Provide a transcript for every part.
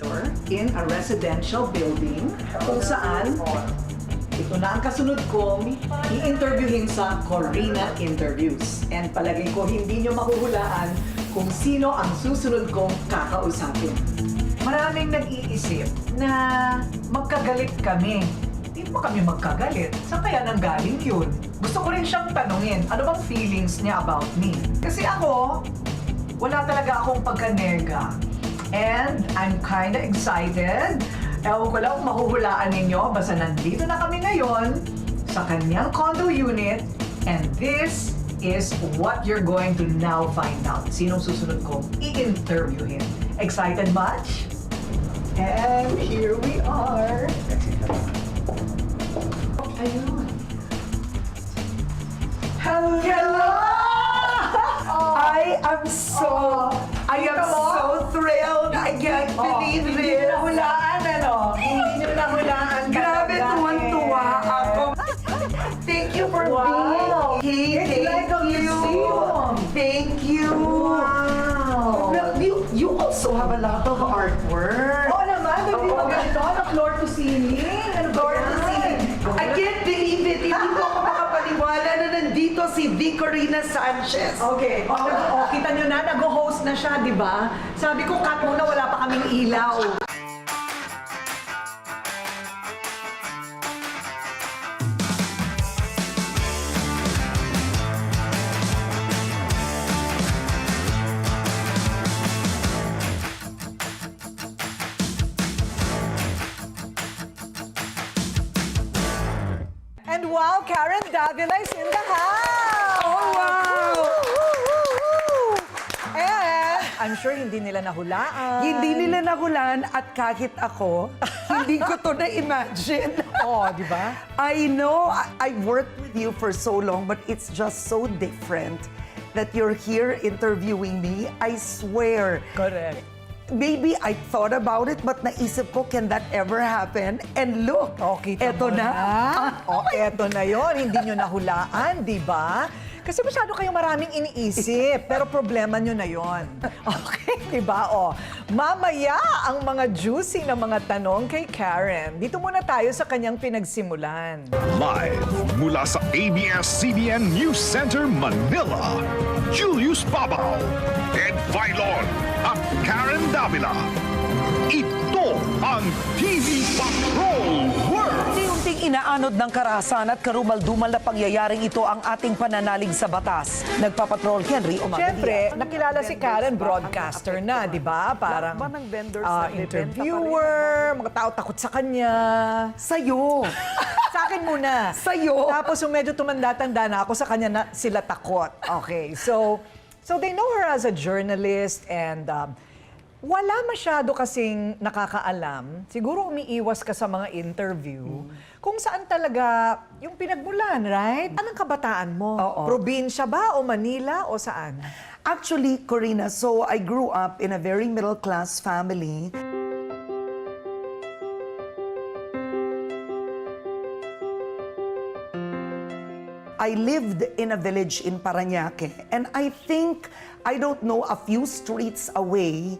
elevator in a residential building kung saan ito na ang kasunod kong i-interviewin sa Korina interviews. And palagay ko hindi nyo mahuhulaan kung sino ang susunod kong kakausapin. Maraming nag-iisip na magkagalit kami. Hindi mo kami magkagalit. Saan kaya nanggaling yun? Gusto ko rin siyang tanungin, ano bang feelings niya about me? Kasi ako, wala talaga akong pagkanega. And I'm kinda excited. Ewan ko lang kung mahuhulaan ninyo, basta nandito na kami ngayon sa kanyang condo unit, and this is what you're going to now find out. Sinong susunod kong i-interviewin? Excited much? And here we are. Ayun. Hello! I am so thrilled. I can't believe Hindi this. nyo nahulaan, ano? Hindi nyo nahulaan. Grabe, talaga, tuwan-tuwa eh. ako. Thank you for Wow. being It's here. like a museum. Thank you. Wow. Well, you also have a lot of artwork. Oo naman, hindi Oo. ba ganito? Na floor to ceiling? Ano ba Lord, yan? I can't believe it. Hindi ko ako makapaniwala na nandito si Korina Sanchez. Okay, kita nyo na, nag-host na siya, di ba? Sabi ko, cut muna, wala pa kaming ilaw. And wow, 𝗗𝗏𝗏𝗏 is in the house! Oh, wow! Woo! And I'm sure hindi nila nahulaan. Hindi nila nahulaan at kahit ako, hindi ko to na-imagine. Oh, di ba? I know I've worked with you for so long, but it's just so different that you're here interviewing me. I swear. Correct. Maybe I thought about it, but naisip ko, can that ever happen? And look, kita eto mo na. Eto na yon, hindi nyo nahulaan, di ba? Kasi masyado kayong maraming iniisip, pero problema nyo na yon. Okay, di ba? O, mamaya ang mga juicy na mga tanong kay Karen. Dito muna tayo sa kanyang pinagsimulan. Live mula sa ABS-CBN News Center, Manila, Julius Babaw, Ed Filon at Karen Davila. Ito ang TV Patrol World! Unti-unting inaanod ng karahasan at karumal-dumal na pangyayaring ito ang ating pananalig sa batas. Nagpapatrol Henry Umaga. Siyempre, nakilala si Karen, broadcaster na, di ba? Parang interviewer, mga tao takot sa kanya. Sa'yo. Sa akin muna. Sa'yo. Tapos yung medyo tumanda-tanda na ako, sa kanya na sila takot. Okay, so they know her as a journalist and wala masyado kasing nakakaalam. Siguro umiiwas ka sa mga interview kung saan talaga yung pinagmulan, right? Anong kabataan mo? Oo. Probinsya ba o Manila o saan? Actually, Korina, so I grew up in a very middle-class family. I lived in a village in Parañaque, and I think, I don't know, a few streets away,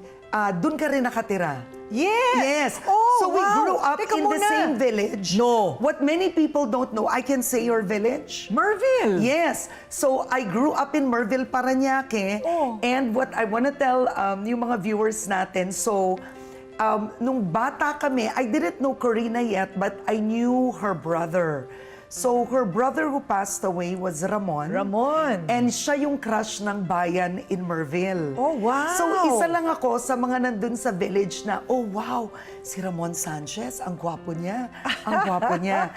dun ka rin nakatira. Yes! Yes. Oh, so we wow. grew up Teka in the muna. same village. No. What many people don't know, I can say your village. Merville! Yes. So I grew up in Merville, Parañaque. Oh. And what I want to tell yung mga viewers natin, so nung bata kami, I didn't know Korina yet, but I knew her brother. So her brother who passed away was Ramon. Ramon. And siya yung crush ng bayan in Merville. Oh, wow. So isa lang ako sa mga nandun sa village na, oh wow, si Ramon Sanchez, ang gwapo niya. Ang gwapo niya.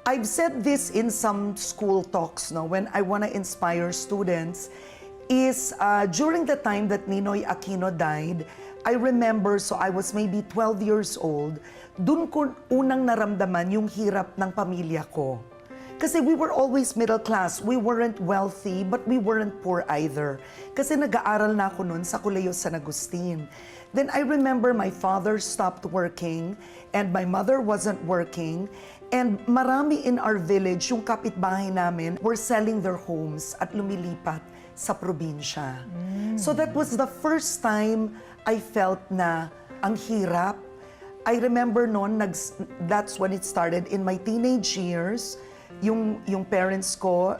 I've said this in some school talks, no, when I want to inspire students, is during the time that Ninoy Aquino died, I remember, so I was maybe 12 years old, dun ko unang naramdaman yung hirap ng pamilya ko. Kasi we were always middle class. We weren't wealthy, but we weren't poor either. Kasi nag-aaral na ako noon sa Colegio San Agustin. Then I remember my father stopped working and my mother wasn't working. And marami in our village, yung kapitbahay namin, were selling their homes at lumilipat sa probinsya. So that was the first time I felt na ang hirap I remember noon, that's when it started. In my teenage years, yung parents ko,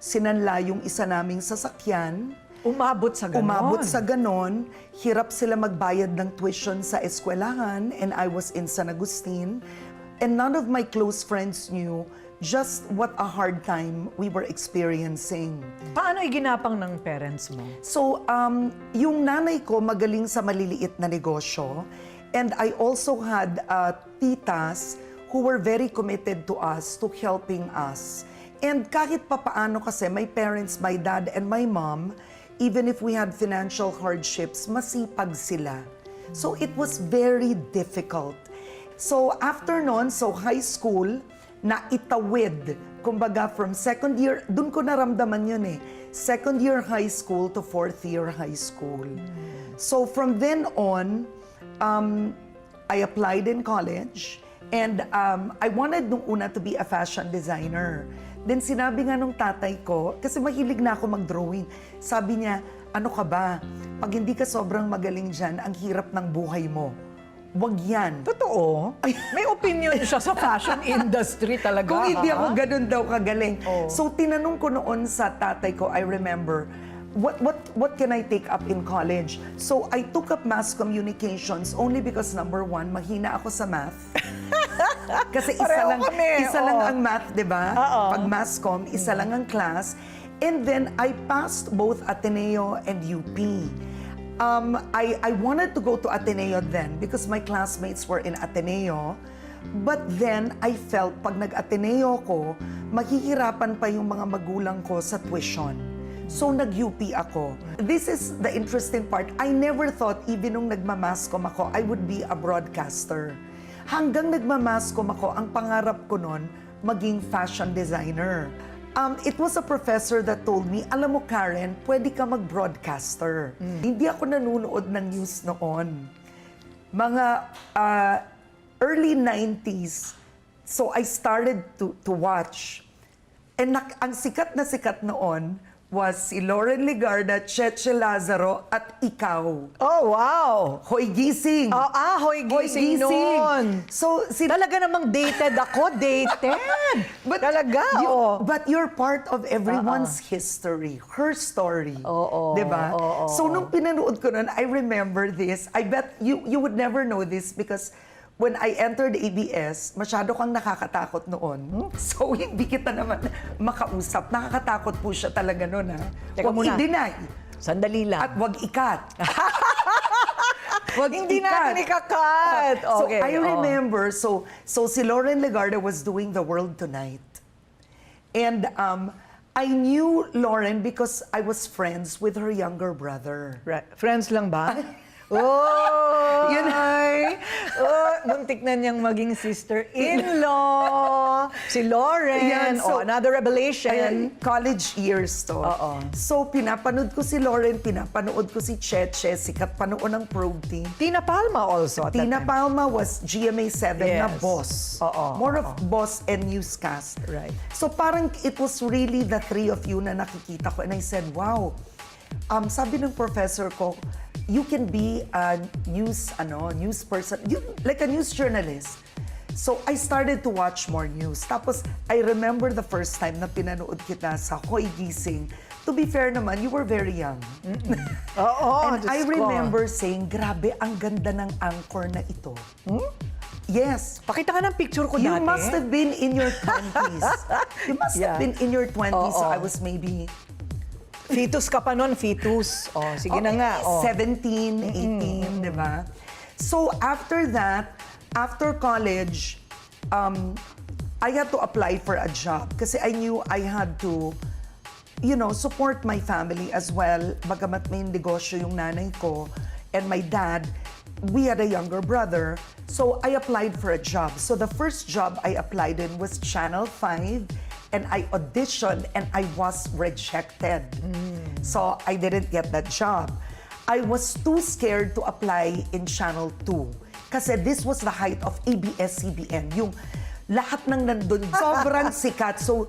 sinanla yung isa naming sasakyan. Umabot sa ganon. Umabot sa ganon. Hirap sila magbayad ng tuition sa eskwelahan, and I was in San Agustin. And none of my close friends knew just what a hard time we were experiencing. Paano iginapang ng parents mo? So, yung nanay ko magaling sa maliliit na negosyo, and I also had titas who were very committed to us, to helping us. And kahit papaano kasi, my parents, my dad and my mom, even if we had financial hardships, masipag sila. So it was very difficult. So after nun, so high school, na itawid, kumbaga from second year, dun ko naramdaman yun eh. Second year high school to fourth year high school. So from then on, I applied in college, and I wanted nung una to be a fashion designer. Then sinabi nga nung tatay ko, kasi mahilig na ako mag-drawing, sabi niya, ano ka ba? Pag hindi ka sobrang magaling dyan, ang hirap ng buhay mo. Wag yan. Totoo? May opinion siya sa fashion industry talaga. Kung hindi ako ganun daw kagaling. Oh. So tinanong ko noon sa tatay ko, I remember, what can I take up in college? So I took up mass communications only because number one, mahina ako sa math. Kasi isa lang ang math, di ba? Pag mass com, isa lang ang class. And then I passed both Ateneo and UP. I wanted to go to Ateneo then because my classmates were in Ateneo. But then, I felt pag nag-Ateneo ko, maghihirapan pa yung mga magulang ko sa tuition. So, nag-UP ako. This is the interesting part. I never thought, even nung nagmamascom ako, I would be a broadcaster. Hanggang nagmamascom ako, ang pangarap ko nun, maging fashion designer. It was a professor that told me, alam mo Karen, pwede ka mag-broadcaster. Hindi ako nanonood ng news noon. Mga early 90s, so I started to watch. And ang sikat na sikat noon was si Lauren Legarda, 𝗏𝗏 Lázaro, at ikaw. Oh, wow! Hoy Gising! Hoy Gising noon! So, talaga namang dated ako, dated! But talaga, But you're part of everyone's history, her story. Diba? So, nung pinanood ko nun, I remember this. I bet you would never know this because when I entered ABS, masyado kang nakakatakot noon. So, hindi kita naman makausap. Nakakatakot po siya talaga noon, ha? Teka Huwag muna. i-deny. Sandali lang. At wag ikat. Hindi natin ikakat. So, Okay, I remember, so si Lauren Legarda was doing The World Tonight. And I knew Lauren because I was friends with her younger brother. Right. Friends lang ba? Yun ay! Nung tignan niyang maging sister-in-law, si Lauren, Yan, so, another revelation. Ayan, college years to. So, pinapanood ko si Lauren, pinapanood ko si 𝗏𝗏, sikat pa noon ng Probe Team. Tina Palma also at that Tina time. Palma was GMA7 na Yes. boss. Oo, More of boss and newscast. Right. So parang it was really the three of you na nakikita ko. And I said, wow. Sabi ng professor ko, you can be a news person, like a news journalist. So I started to watch more news. Tapos I remember the first time na pinanood kita sa Hoy Gising. To be fair naman, you were very young. And I remember saying, grabe, ang ganda ng anchor na ito. Yes. Pakita ka ng picture ko You dati. must have been in your 20s. You must have been in your 20s. So I was maybe... Fetus ka pa nun, fetus. Sige na nga. 17, 18, di ba? So after that, after college, I had to apply for a job kasi I knew I had to, support my family as well. Bagamat may negosyo yung nanay ko and my dad, we had a younger brother. So I applied for a job. So the first job I applied in was Channel 5. And I auditioned and I was rejected. So I didn't get that job. I was too scared to apply in Channel 2. Kasi this was the height of ABS-CBN. lahat ng nandun, sobrang sikat. So,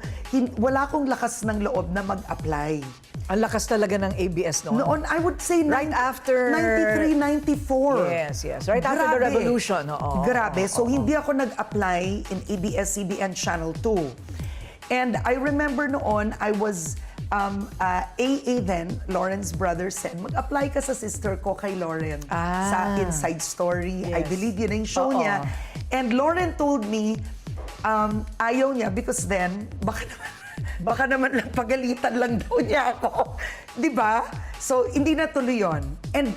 wala akong lakas ng loob na mag-apply. Ang lakas talaga ng ABS noon. Noon, I would say Right after 93, 94. Yes. Right after the revolution. Oo. Grabe. So, hindi ako nag-apply in ABS-CBN Channel 2. And I remember noon, I was AA then, Lauren's brother said, mag-apply ka sa sister ko kay Lauren sa Inside Story. I Yes. believe yun yung show niya. And Lauren told me, ayaw niya because then, baka naman lang pagalitan lang daw niya ako. Di ba? So, hindi natuloy yun. And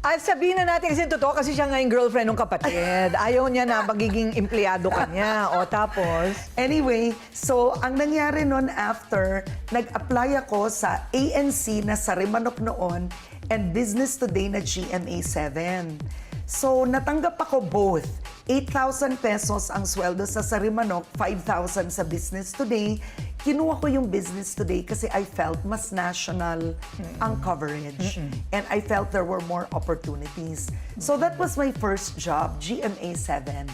Sabihin na natin kasi totoo kasi siya nga yung girlfriend ng kapatid. Ayaw niya na magiging empleyado ka niya. O tapos? anyway, so ang nangyari noon after, nag-apply ako sa ANC na Sarimanok noon and Business Today na GMA7. So, natanggap ako both. 8,000 pesos ang sweldo sa Sarimanok, 5,000 sa Business Today. Kinuha ko yung Business Today kasi I felt mas national ang coverage. And I felt there were more opportunities. So that was my first job, GMA7.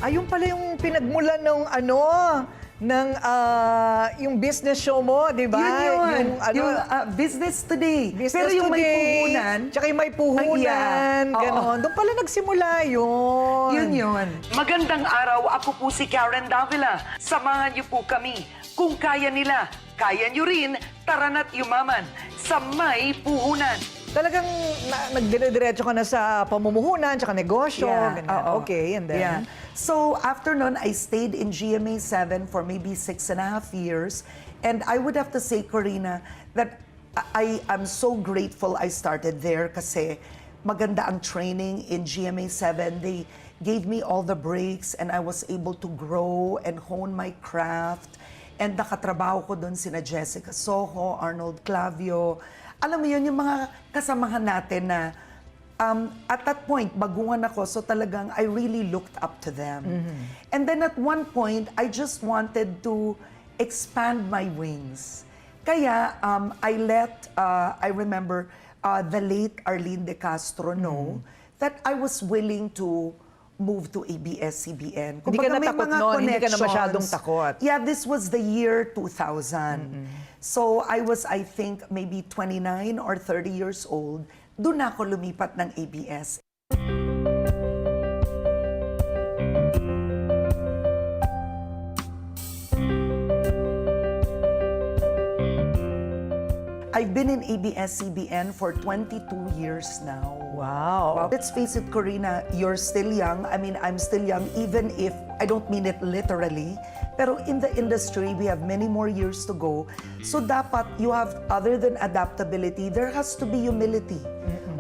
Ayun pala yung pinagmulan ng yung business show mo, di ba? Yun. Yung Business Today. Business Pero yung may Today, puhunan. Tsaka yung may puhunan. Ganon. Doon pala nagsimula yun. Yun. Magandang araw, ako po si 𝗗𝗏𝗏. Samahan niyo po kami. Kung kaya nila, kaya niyo rin, tara na't yumaman sa may puhunan. Talagang nagdire-diretso ka na sa pamumuhunan, tsaka negosyo. Ganyan. Okay, and then? Yeah. So, after nun, I stayed in GMA7 for maybe 6.5 years. And I would have to say, Korina, that I am so grateful I started there kasi maganda ang training in GMA7. They gave me all the breaks and I was able to grow and hone my craft. And nakatrabaho ko doon sina Jessica Soho, Arnold Clavio. Alam mo yun, yung mga kasamahan natin na at that point, baguhan ako. So talagang I really looked up to them. And then at one point, I just wanted to expand my wings. Kaya I remember the late Arlene De Castro know that I was willing to move to ABS-CBN. Hindi ka natakot noon, hindi ka na masyadong takot. Yeah, this was the year 2000. So I was, I think, maybe 29 or 30 years old. Doon na ako lumipat ng ABS. I've been in ABS-CBN for 22 years now. Wow. Let's face it, Korina, you're still young. I mean, I'm still young, even if I don't mean it literally. Pero in the industry, we have many more years to go. So dapat you have, other than adaptability, there has to be humility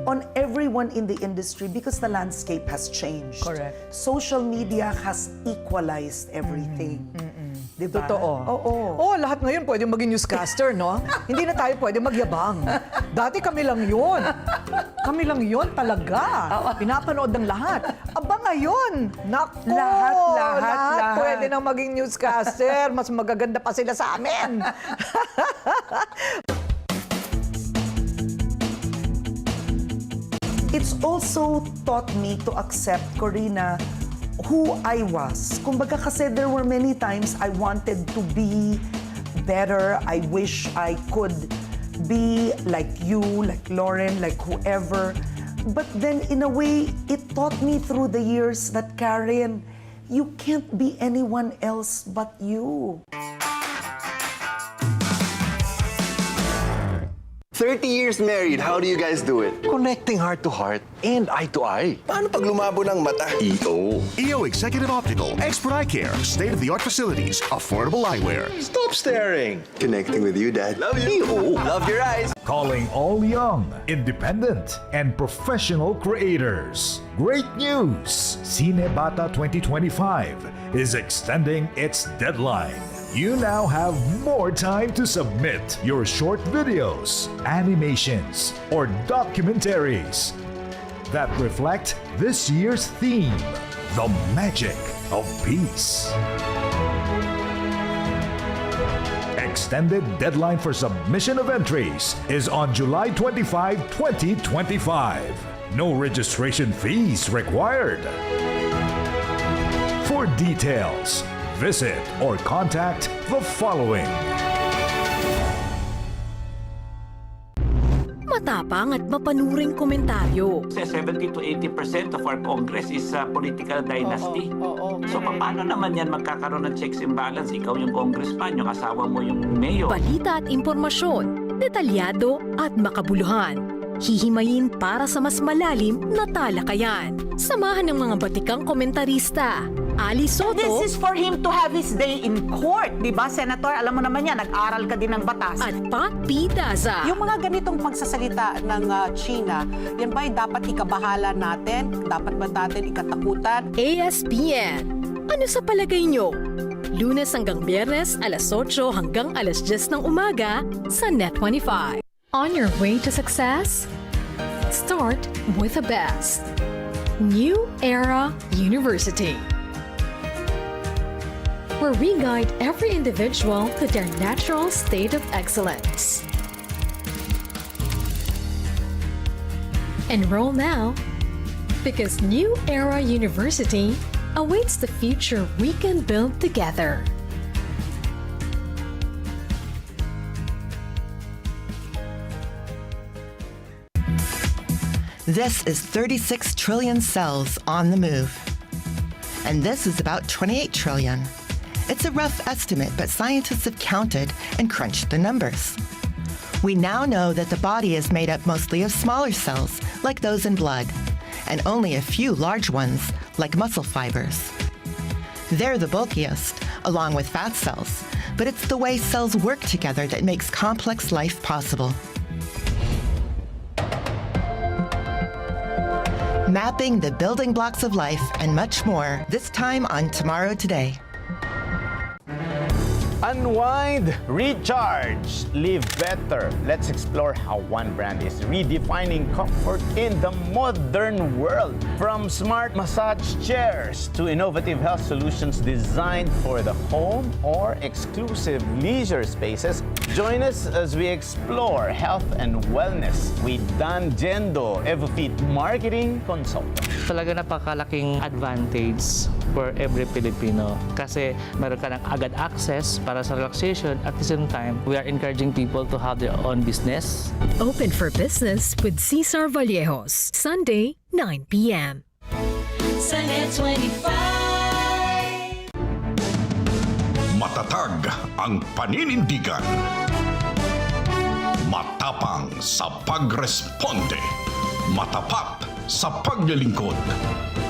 on everyone in the industry because the landscape has changed. Correct. Social media has equalized everything. Diba? Totoo. Oo. Lahat ngayon pwede maging newscaster, no? Hindi na tayo pwede magyabang. Dati kami lang yun. Kami lang yun talaga. Pinapanood ng lahat. Aba ngayon, nako! Lahat pwede nang maging newscaster. Mas magaganda pa sila sa amin. It's also taught me to accept, Korina, who I was. Kumbaga kasi there were many times I wanted to be better. I wish I could be like you, like Lauren, like whoever. But then in a way, it taught me through the years that, Karen, you can't be anyone else but you. 30 years married, how do you guys do it? Connecting heart to heart and eye to eye. Paano pag lumabo ng mata? EO Executive Optical, expert eye care, state-of-the-art facilities, affordable eyewear. Stop staring. Connecting with you, Dad. Love you. Love your eyes. Calling all young, independent, and professional creators. Great news! 𝗙𝗍 2025 is extending its deadline. You now have more time to submit your short videos, animations, or documentaries that reflect this year's theme, the magic of peace. Extended deadline for submission of entries is on July 25, 2025. No registration fees required. For details, visit or contact the following. Matapang at mapanuring komentaryo. 70 to 80% of our Congress is political dynasty. So paano naman yan magkakaroon ng checks and balance? Ikaw yung congressman, yung asawa mo yung mayor. Balita at impormasyon, detalyado at makabuluhan. Hihimayin para sa mas malalim na talakayan. Samahan ng mga batikang komentarista. Ali Soto. This is for him to have his day in court, di ba, Senator? Alam mo naman yan, nag-aral ka din ng batas. At Pat P. Daza. Yung mga ganitong pagsasalita ng China, yan ba'y dapat ikabahala natin? Dapat ba natin ikatakutan? ASPN. Ano sa palagay nyo? Lunes hanggang Biyernes, alas 8 hanggang alas 10 ng umaga sa Net25. On your way to success? Start with the best. New Era University, where we guide every individual to their natural state of excellence. Enroll now, because New Era University awaits the future we can build together. This is 36 trillion cells on the move. And this is about 28 trillion. It's a rough estimate, but scientists have counted and crunched the numbers. We now know that the body is made up mostly of smaller cells, like those in blood, and only a few large ones, like muscle fibers. They're the bulkiest, along with fat cells, but it's the way cells work together that makes complex life possible. Mapping the building blocks of life and much more, this time on Tomorrow Today. Unwind, recharge, live better. Let's explore how one brand is redefining comfort in the modern world. From smart massage chairs to innovative health solutions designed for the home or exclusive leisure spaces, join us as we explore health and wellness with Dan Jendo, EvoFit Marketing Consultant. Talaga napakalaking advantage for every Filipino kasi meron ka ng agad access para sa relaxation. At the same time, we are encouraging people to have their own business. Open for business with Cesar Vallejos, Sunday, 9 p.m. Sa Net25. Matatag ang paninindigan. Matapang sa pagresponde. Matapat sa paglilingkod.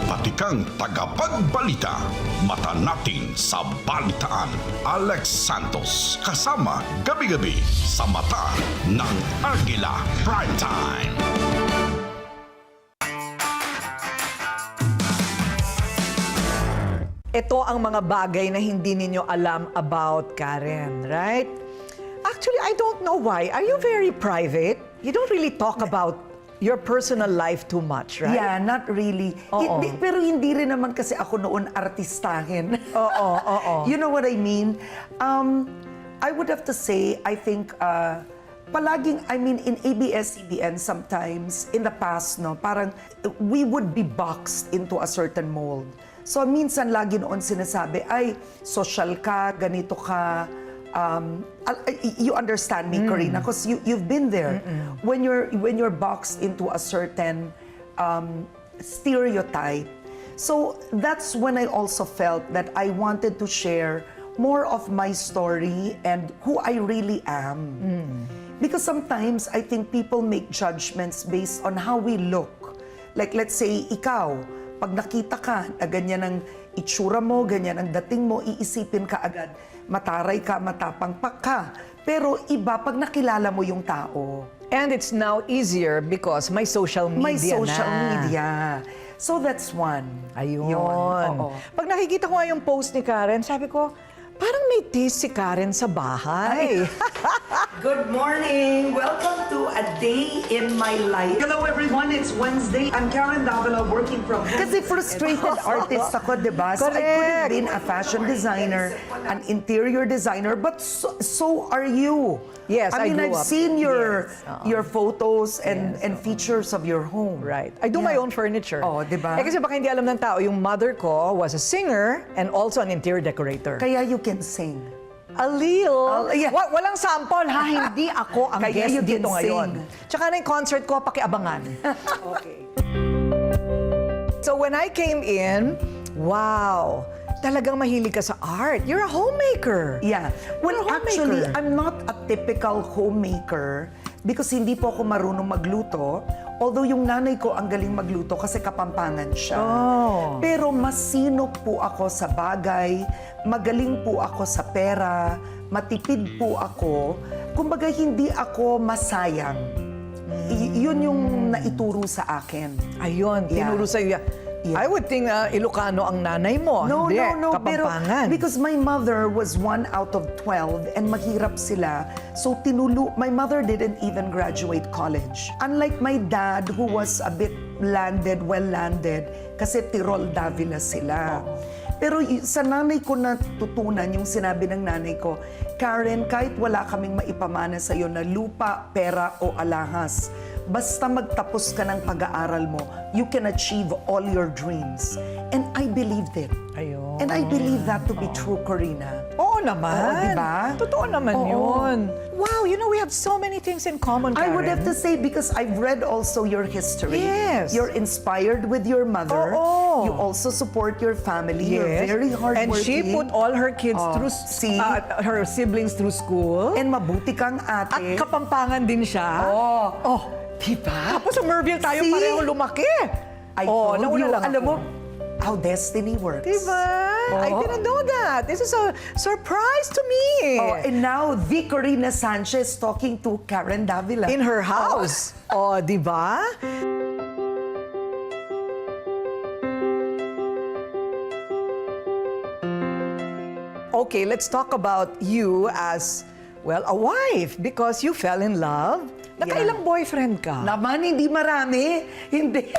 Patikang tagapagbalita. Mata natin sa balitaan. Alex Santos kasama gabi-gabi sa Mata ng Agila Primetime. Ito ang mga bagay na hindi ninyo alam about Karen, right? Actually, I don't know why. Are you very private? You don't really talk about your personal life too much, right? Yeah, not really. Pero hindi rin naman kasi ako noon artistahin. Oo. You know what I mean? I would have to say, I think, palaging, I mean, in ABS-CBN sometimes, in the past, no, parang we would be boxed into a certain mold. So, minsan lagi noon sinasabi, ay, social ka, ganito ka. You understand me, Korina, because you've been there. When you're boxed into a certain stereotype. So that's when I also felt that I wanted to share more of my story and who I really am. Because sometimes I think people make judgments based on how we look. Like let's say, ikaw, pag nakita ka na ganyan ang itsura mo, ganyan ang dating mo, iisipin ka agad, mataray ka, matapangpak ka. Pero iba pag nakilala mo yung tao. And it's now easier because may social media May social na. media. So that's one. Ayun. Yun, oo. Pag nakikita ko nga yung post ni Karen, sabi ko, Parang may tea si Karen sa bahay. Good morning! Welcome to A Day in My Life. Hello everyone, it's Wednesday. I'm 𝗗𝗏𝗏𝗲 working from home. Kasi frustrated artist ako, di ba? So I could have been a fashion designer, an interior designer, but so are you. Yes, I mean, grew I've up. seen your Yes, your photos and features of your home. Right. I do my own furniture. Oh, di ba? Eh kasi baka hindi alam ng tao, yung mother ko was a singer and also an interior decorator. Kaya you can sing. A little. Yeah. Walang sample ha, hindi ako ang Kaya guest you can dito ngayon. sing. Tsaka na yung concert ko, pakiabangan. Okay. So when I came in, wow, talagang mahilig ka sa art. You're a homemaker. Yeah. Well, You're a actually, homemaker. I'm not a typical homemaker because hindi po ako marunong magluto. Although yung nanay ko ang galing magluto kasi Kapampangan siya. Oh. Pero masino po ako sa bagay, magaling po ako sa pera, matipid po ako. Kumbaga, hindi ako masayang. Yun yung naituro sa akin. Ayun, Yeah. tinuro sa'yo. Yeah. I would think Ilocano ang nanay mo. No, Hindi, no, pero Kapampangan. because my mother was 1 out of 12 and mahirap sila. So my mother didn't even graduate college. Unlike my dad who was a bit well-landed kasi Tirol Davila sila. Pero sa nanay ko natutunan yung sinabi ng nanay ko, Karen, kahit wala kaming maipamana sa'yo na lupa, pera o alahas, basta magtapos ka ng pag-aaral mo, you can achieve all your dreams. And I believed it. Ayun. And I believe that to be true, Korina. Oo naman. Oo, diba? Totoo naman Oo. yun. Wow, you know, we have so many things in common, I Karen. would have to say, because I've read also your history. Yes. You're inspired with your mother. Oo. You also support your family. You're Yes. very hardworking. And she put all her kids Oh, through, see? her siblings through school. And mabuti kang At ate. Kapampangan din siya. Oh. Oh. Diba? Tapos sa Merville tayo See? parehong lumaki. I Oh, told nauna you, lang alam ako. mo, how destiny works. Diba? I Oo. didn't know that. This is a surprise to me. Oh, and now, the Korina Sanchez talking to Karen Davila. In her house. Oh, diba? Okay, let's talk about you as, well, a wife because you fell in love. Nakailang boyfriend ka? Naman, hindi marami. Hindi.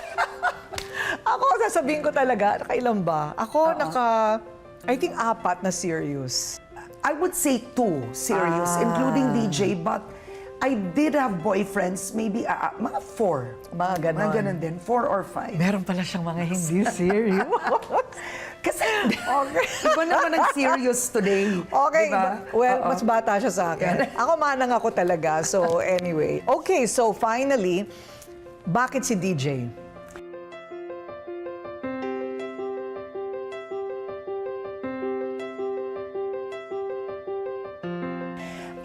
Ako, sasabihin ko talaga, nakailan ba? Ako, I think 4 na serious. I would say 2 serious, including DJ, but I did have boyfriends, maybe mga 4. Mga ganon. Mga ganon din, 4 or 5. Meron pala siyang mga hindi serious. Kasi, iba naman ang serious today. Okay, diba? well, mas bata siya sa akin. Ako manang ako talaga. So, anyway. Okay, so finally, bakit si DJ?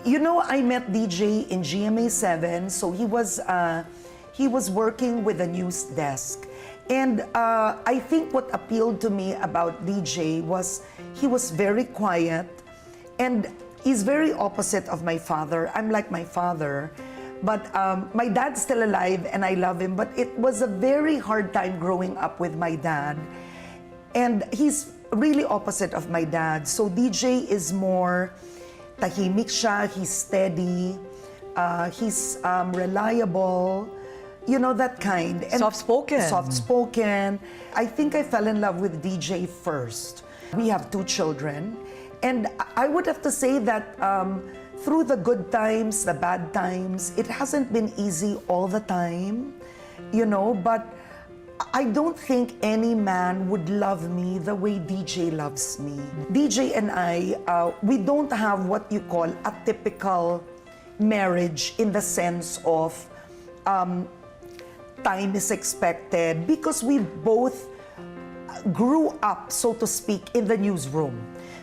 You know, I met DJ in GMA 7, so he was working with the news desk. And I think what appealed to me about DJ was he was very quiet and he's very opposite of my father. I'm like my father. But my dad's still alive and I love him, but it was a very hard time growing up with my dad. And he's really opposite of my dad. So DJ is more tahimik siya, he's steady, he's reliable, you know, that kind. And soft-spoken. Soft-spoken. I think I fell in love with DJ first. We have 2 children. And I would have to say that through the good times, the bad times, it hasn't been easy all the time, you know, but I don't think any man would love me the way DJ loves me. DJ and I, we don't have what you call a typical marriage in the sense of time is expected because we both grew up, so to speak, in the newsroom.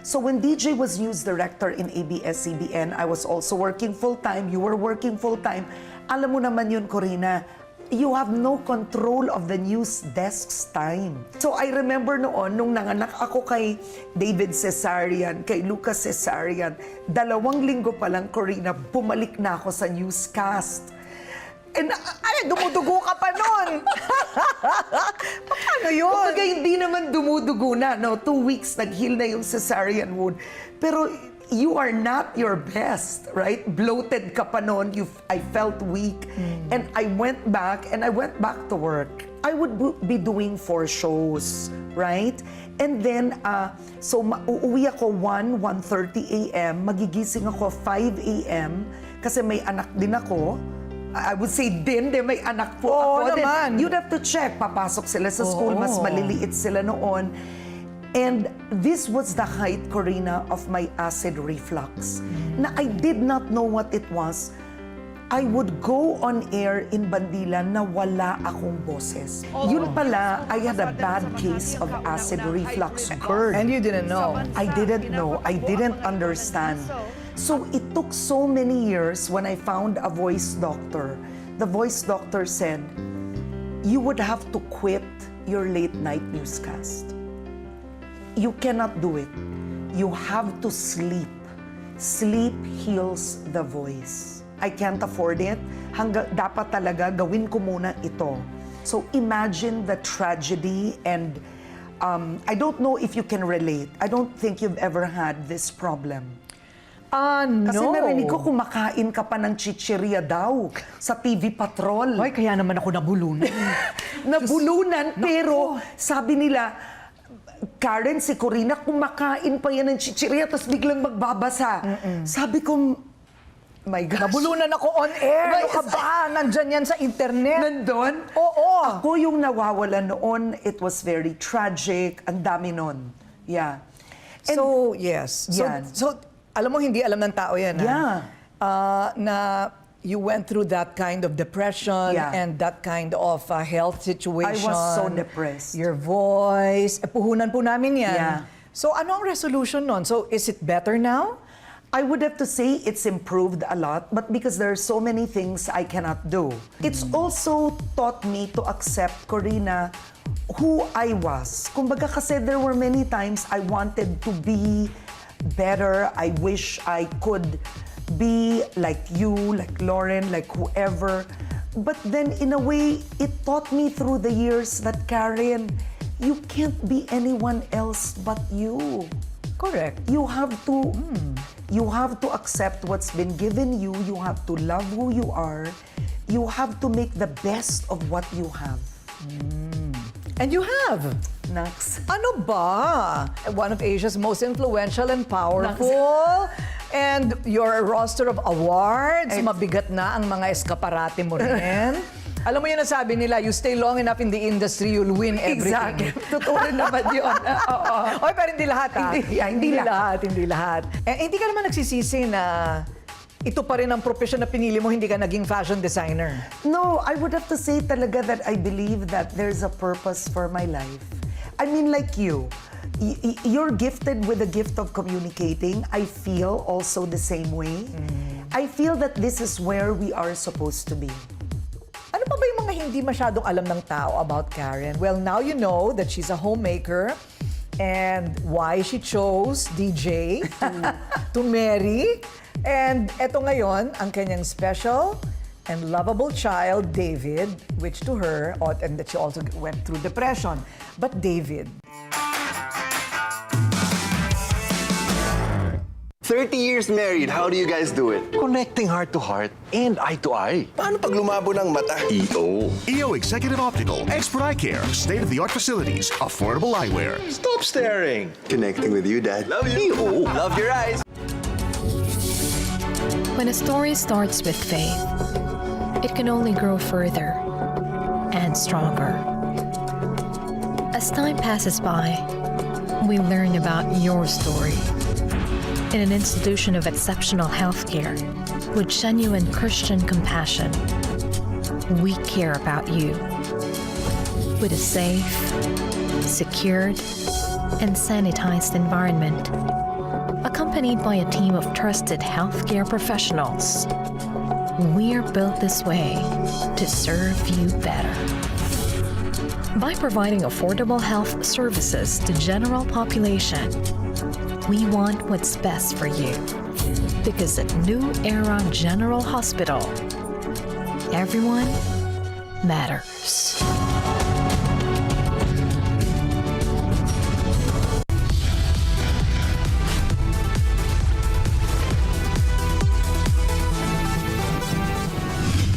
So when DJ was news director in ABS-CBN, I was also working full-time, you were working full-time. Alam mo naman yun, Korina, you have no control of the news desk's time. So I remember noon, nung nanganak ako kay David Cesarian, kay Lucas Cesarian, 2 linggo pa lang, Korina, bumalik na ako sa newscast. Dumudugo ka pa nun. Paano yun? Kumbaga, hindi naman dumudugo na. No? 2 weeks, nag-heal na yung cesarean wound. Pero you are not your best, right? Bloated ka pa nun. I felt weak. And I went back to work. I would be doing 4 shows, right? And then, so uuwi ako 1:30 a.m., magigising ako 5 a.m., kasi may anak din ako. I would say may anak po ako. Then, you'd have to check. Papasok sila sa school, mas maliliit sila noon. And this was the height, Korina, of my acid reflux. Na I did not know what it was. I would go on air in Bandilan na wala akong boses. Yun pala, I had a bad case of acid reflux, GERD. And you didn't know? I didn't know. I didn't understand. So it took so many years when I found a voice doctor. The voice doctor said, you would have to quit your late night newscast. You cannot do it. You have to sleep. Sleep heals the voice. I can't afford it. Dapat talaga gawin ko muna ito. So imagine the tragedy, and I don't know if you can relate. I don't think you've ever had this problem. No. Kasi narinig ko kumakain ka pa ng chichirya daw sa TV Patrol. Ay, kaya naman ako nabulunan. Nabulunan, pero sabi nila, Karen, si Korina, kumakain pa yan ng chichirya, tapos biglang magbabasa. Sabi ko, my gosh. Nabulunan ako on air. Ano ka ba? Nandyan yan sa internet. Nandun? Oo. Ako yung nawawala noon. It was very tragic. Ang dami nun. Yeah. And, so, yes. So, alam mo, hindi alam ng tao yan. Yeah. Na you went through that kind of depression and that kind of health situation. I was so depressed. Your voice. Puhunan po namin yan. Yeah. So, ano ang resolution nun? So, is it better now? I would have to say it's improved a lot, but because there are so many things I cannot do. It's also taught me to accept, Korina, who I was. Kumbaga kasi there were many times I wanted to be better. I wish I could be like you, like Lauren, like whoever. But then in a way, it taught me through the years that, Karen, you can't be anyone else but you. Correct. You have to accept what's been given you. You have to love who you are. You have to make the best of what you have. And you have. Nax. Ano ba? One of Asia's most influential and powerful. And your roster of awards, mabigat na ang mga eskaparate mo rin. Alam mo yun ang sabi nila, you stay long enough in the industry, you'll win everything. Exactly. Totoo rin naman yun. Oy, pero hindi lahat, ha? Hindi lahat. Hindi ka naman nagsisisi na ito pa rin ang profession na pinili mo, hindi ka naging fashion designer. No, I would have to say talaga that I believe that there's a purpose for my life. I mean, like you. You're gifted with the gift of communicating. I feel also the same way. I feel that this is where we are supposed to be. Ano pa ba yung mga hindi masyadong alam ng tao about Karen? Well, now you know that she's a homemaker and why she chose DJ to marry. And eto ngayon, ang kanyang special and lovable child, David, which to her, and that she also went through depression. But David, 30 years married, how do you guys do it? Connecting heart to heart and eye to eye. Paano pag lumabo ng mata? 𝗗𝗶𝗴𝗏 Executive Optical, Expert Eye Care, state-of-the-art facilities, affordable eyewear. Stop staring. Connecting with you, Dad. Love you. Love your eyes. When a story starts with faith, it can only grow further and stronger. As time passes by, we learn about your story. In an institution of exceptional healthcare with genuine Christian compassion, we care about you. With a safe, secured, and sanitized environment, accompanied by a team of trusted healthcare professionals, we're built this way to serve you better. By providing affordable health services to general population, we want what's best for you. Because at New Era General Hospital, Everyone matters.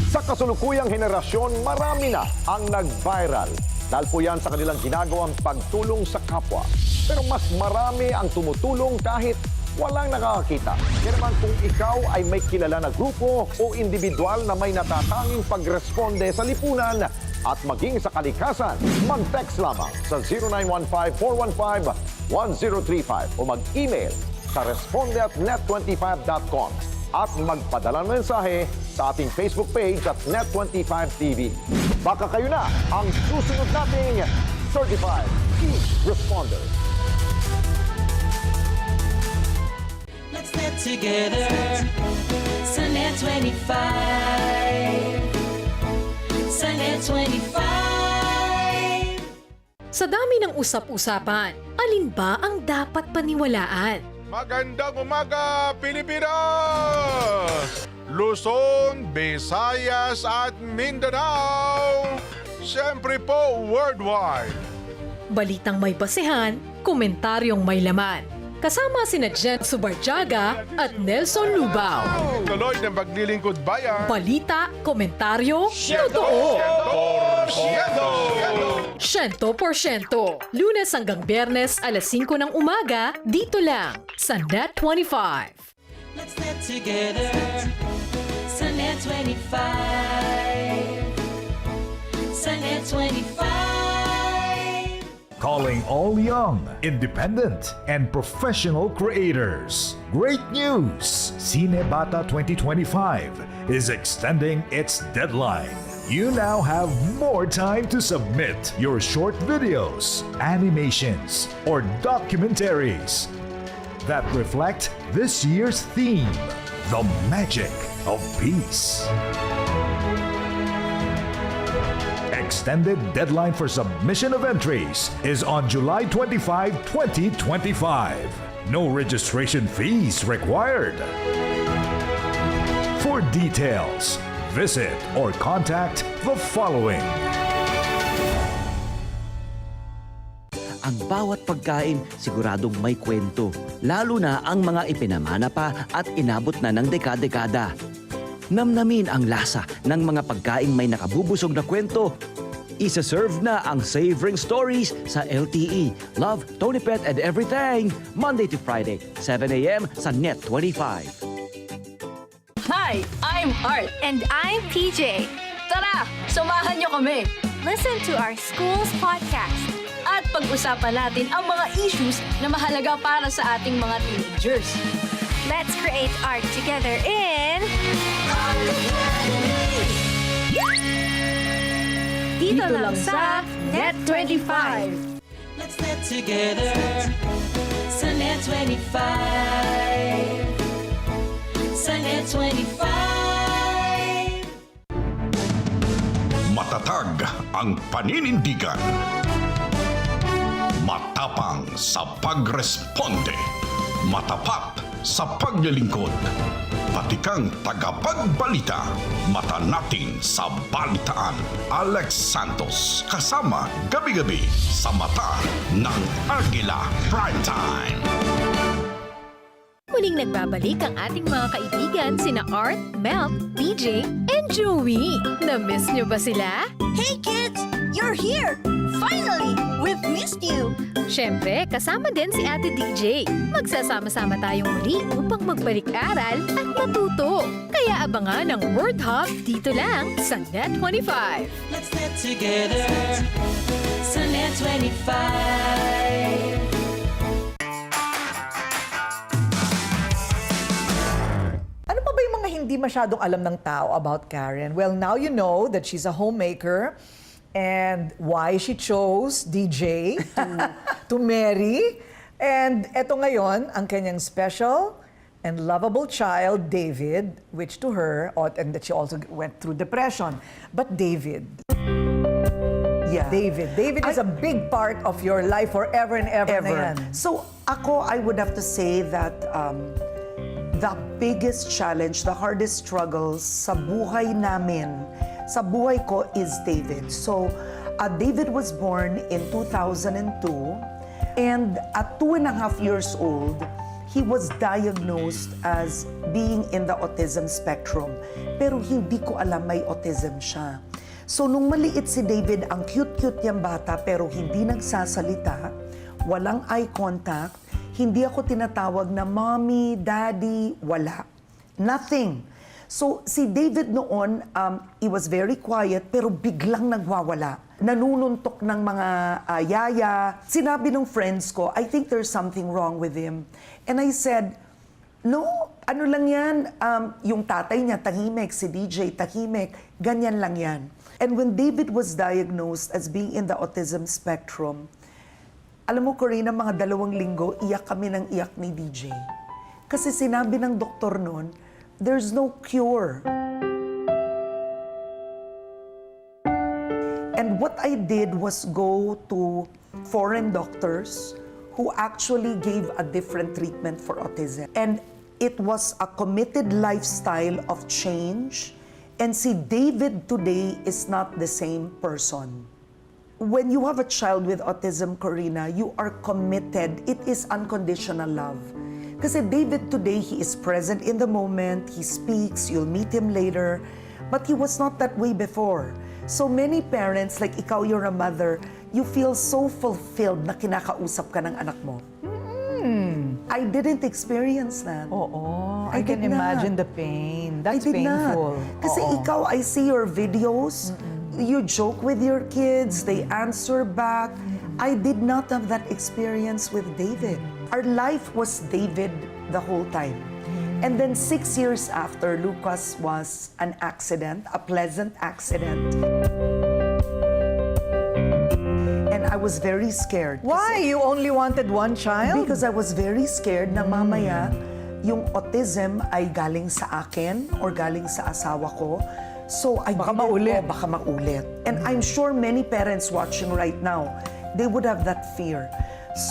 Sa kasulukuyang henerasyon, marami na ang nag-viral. Dahil po yan sa kanilang ginagawang pagtulong sa kapwa. Pero mas marami ang tumutulong kahit walang nakakakita. Kaya naman kung ikaw ay may kilala na grupo o individual na may natatanging pagresponde sa lipunan at maging sa kalikasan, mag-text lamang sa 0915-415-1035 o mag-email sa responde@net25.com at magpadala ng mensahe sa ating Facebook page at Net25TV. Baka kayo na ang susunod nating Certified Key Responder. Let's net together sa Net25. Sa Net25. Sa dami ng usap-usapan, alin ba ang dapat paniwalaan? Magandang umaga, Pilipinas! Luzon, Visayas at Mindanao. Siyempre po, worldwide. Balitang may basehan, komentaryong may laman. Kasama sina 𝗗𝗶𝗴𝗏 at Nelson Lubao. Tuloy ng paglilingkod bayan. Balita, komentaryo, totoo. 100%. Lunes hanggang Biyernes, alas 5 ng umaga, dito lang sa Net25. Let's net together sa Net25. Sa Net25. Calling all young, independent, and professional creators. Great news! 𝗗𝗵𝗏𝗏 2025 is extending its deadline. You now have more time to submit your short videos, animations, or documentaries that reflect this year's theme, the magic of peace. Extended deadline for submission of entries is on July 25, 2025. No registration fees required. For details, visit or contact the following. Ang bawat pagkain siguradong may kwento, lalo na ang mga ipinamana pa at inabot na ng dekada-dekada. Namnamin ang lasa ng mga pagkaing may nakabubusog na kwento. Isa-serve na ang Savoring Stories sa LTE. Love, Tony Pet, and Everything. Monday to Friday, 7 a.m. sa Net25. Hi, I'm Art. And I'm PJ. Tara, samahan niyo kami. Listen to our school's podcast. At pag-usapan natin ang mga issues na mahalaga para sa ating mga teenagers. Let's create art together in Dito lang sa Net25. Let's net together sa Net25. Sa Net25. Matatag ang paninindigan. Matapang sa pagresponde. Matapat sa paglilingkod. Patikang tagapagbalita. Mata natin sa balitaan. Alex Santos kasama gabi-gabi sa Mata ng Agila Primetime. Muling nagbabalik ang ating mga kaibigan sina Art, Mel, PJ, and Joey. Na-miss nyo ba sila? Hey kids! You're here! Finally! We've missed you! Siyempre, kasama din si Ate DJ. Magsasama-sama tayong muli upang magbalik-aral at matuto. Kaya abangan ang Word Hub dito lang sa Net25. Let's net together sa Net25. Ano pa ba yung mga hindi masyadong alam ng tao about Karen? Well, now you know that she's a homemaker and why she chose DJ to marry. And eto ngayon, ang kanyang special and lovable child, David, which to her, and that she also went through depression. But David, David is a big part of your life forever and ever. Na yan. So ako, I would have to say that the biggest challenge, the hardest struggles sa buhay namin, sa buhay ko is David. So, David was born in 2002, and at 2.5 years old, he was diagnosed as being in the autism spectrum. Pero hindi ko alam may autism siya. So, nung maliit si David, ang cute-cute niyang bata, pero hindi nagsasalita, walang eye contact, hindi ako tinatawag na mommy, daddy, wala. Nothing. So, si David noon, he was very quiet, pero biglang nagwawala. Nanununtok ng mga yaya. Sinabi ng friends ko, I think there's something wrong with him. And I said, no, ano lang yan, yung tatay niya, tahimik, si DJ, tahimik, ganyan lang yan. And when David was diagnosed as being in the autism spectrum, alam mo, Korina, mga 2 linggo, iyak kami ng iyak ni DJ. Kasi sinabi ng doktor noon, there's no cure. And what I did was go to foreign doctors who actually gave a different treatment for autism. And it was a committed lifestyle of change. And see, David today is not the same person. When you have a child with autism, Korina, you are committed. It is unconditional love. Kasi David today, he is present in the moment, he speaks, you'll meet him later, but he was not that way before. So many parents, like ikaw, you're a mother, you feel so fulfilled na kinakausap ka ng anak mo. I didn't experience that. Oo, I can did imagine not. the pain. That's I did painful. Not. Kasi ikaw, I see your videos, you joke with your kids, they answer back. I did not have that experience with David. Our life was David the whole time. And then 6 years after, Lucas was an accident, a pleasant accident. And I was very scared. Why? You only wanted one child? Because I was very scared na mamaya yung autism ay galing sa akin or galing sa asawa ko. So I baka didn't maulit. know, baka maulit. And I'm sure many parents watching right now, they would have that fear.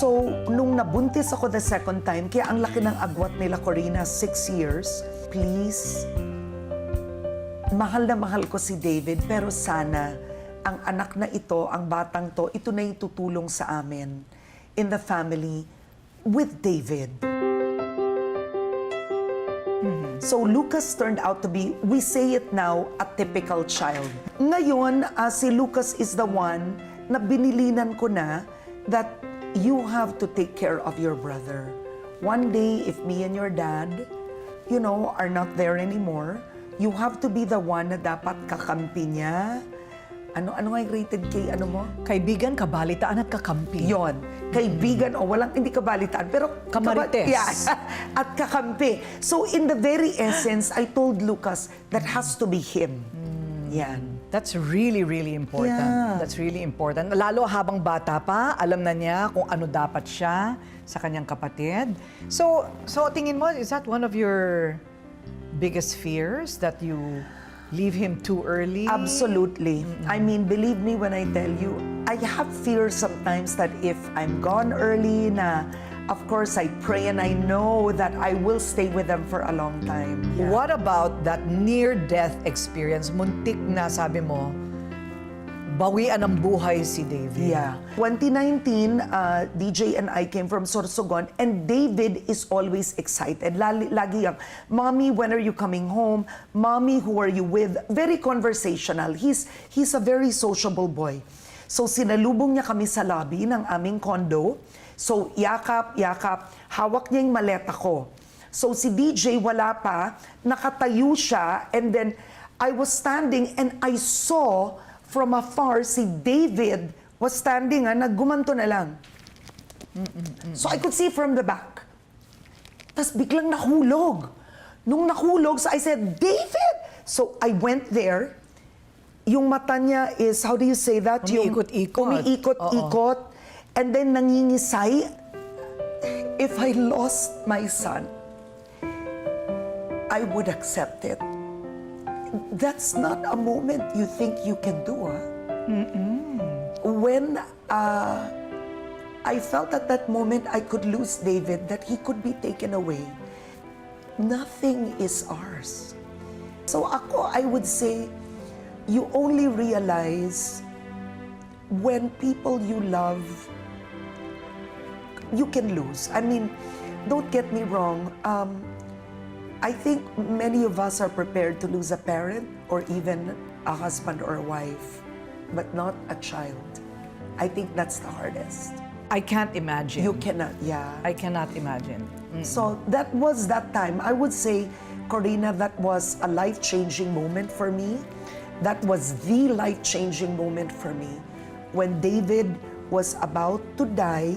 So, nung nabuntis ako the second time, kaya ang laki ng agwat nila, Korina, 6 years, please, mahal na mahal ko si David, pero sana, ang anak na ito, ang batang to, ito na yung tutulong sa amin, in the family, with David. So, Lucas turned out to be, we say it now, a typical child. Ngayon, si Lucas is the one na binilinan ko na that you have to take care of your brother. One day, if me and your dad, you know, are not there anymore, you have to be the one na dapat kakampi niya. Ano nga yung rated K, ano mo? Kaibigan, kabalitaan at kakampi. Yon. Kaibigan, o walang, hindi kabalitaan, pero Kamarites. At kakampi. So, in the very essence, I told Lucas, that has to be him. Yan. That's really, really important. Yeah. That's really important. Lalo habang bata pa, alam na niya kung ano dapat siya sa kanyang kapatid. So tingin mo, is that one of your biggest fears, that you leave him too early? Absolutely. I mean, believe me when I tell you, I have fear sometimes that if I'm gone early na, of course, I pray and I know that I will stay with them for a long time. Yeah. What about that near-death experience? Muntik na, sabi mo, bawian ng buhay si David. Yeah. 2019, DJ and I came from Sorsogon, and David is always excited. Lagi yang, Mommy, when are you coming home? Mommy, who are you with? Very conversational. He's a very sociable boy. So sinalubong niya kami sa lobby ng aming condo. So yakap, hawak niya yung maleta ko. So si DJ wala pa, nakatayo siya, and then I was standing and I saw from afar si David was standing, naggumanto na lang. So I could see from the back. Tapos biglang nahulog. Nung nahulog, so I said, David! So I went there. Yung mata niya is, how do you say that? Umiikot-ikot. Umiikot-ikot. And then nangingisay. If I lost my son, I would accept it. That's not a moment you think you can do, When I felt at that moment I could lose David, that he could be taken away, nothing is ours. So ako, I would say, you only realize when people you love, you can lose. I mean, don't get me wrong. I think many of us are prepared to lose a parent or even a husband or a wife, but not a child. I think that's the hardest. I can't imagine. You cannot, yeah. I cannot imagine. So that was that time. I would say, Korina, that was a life-changing moment for me. That was the life-changing moment for me. When David was about to die,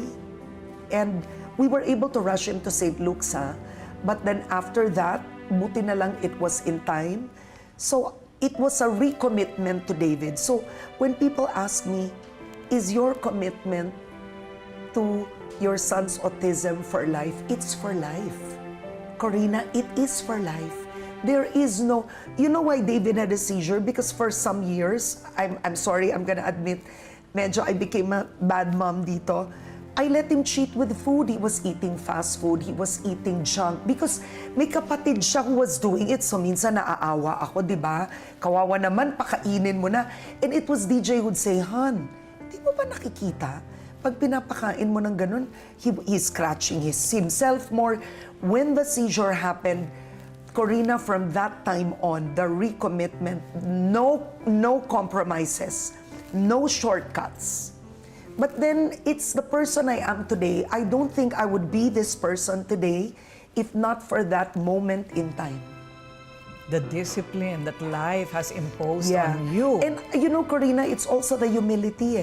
and we were able to rush him to St. Luke's, but then after that, buti na lang it was in time. So it was a recommitment to David. So when people ask me, is your commitment to your son's autism for life? It's for life. Korina, it is for life. There is no, you know why David had a seizure? Because for some years, I'm sorry, I'm gonna admit, medyo I became a bad mom dito. I let him cheat with food. He was eating fast food. He was eating junk. Because may kapatid siya who was doing it. So minsan naaawa ako, di ba? Kawawa naman, pakainin mo na. And it was DJ who'd say, "Han, di mo ba nakikita? Pag pinapakain mo ng ganun, he's scratching himself more." When the seizure happened, Korina, from that time on, the recommitment, no compromises, no shortcuts. But then, it's the person I am today. I don't think I would be this person today if not for that moment in time. The discipline that life has imposed on you. And you know, Korina, it's also the humility.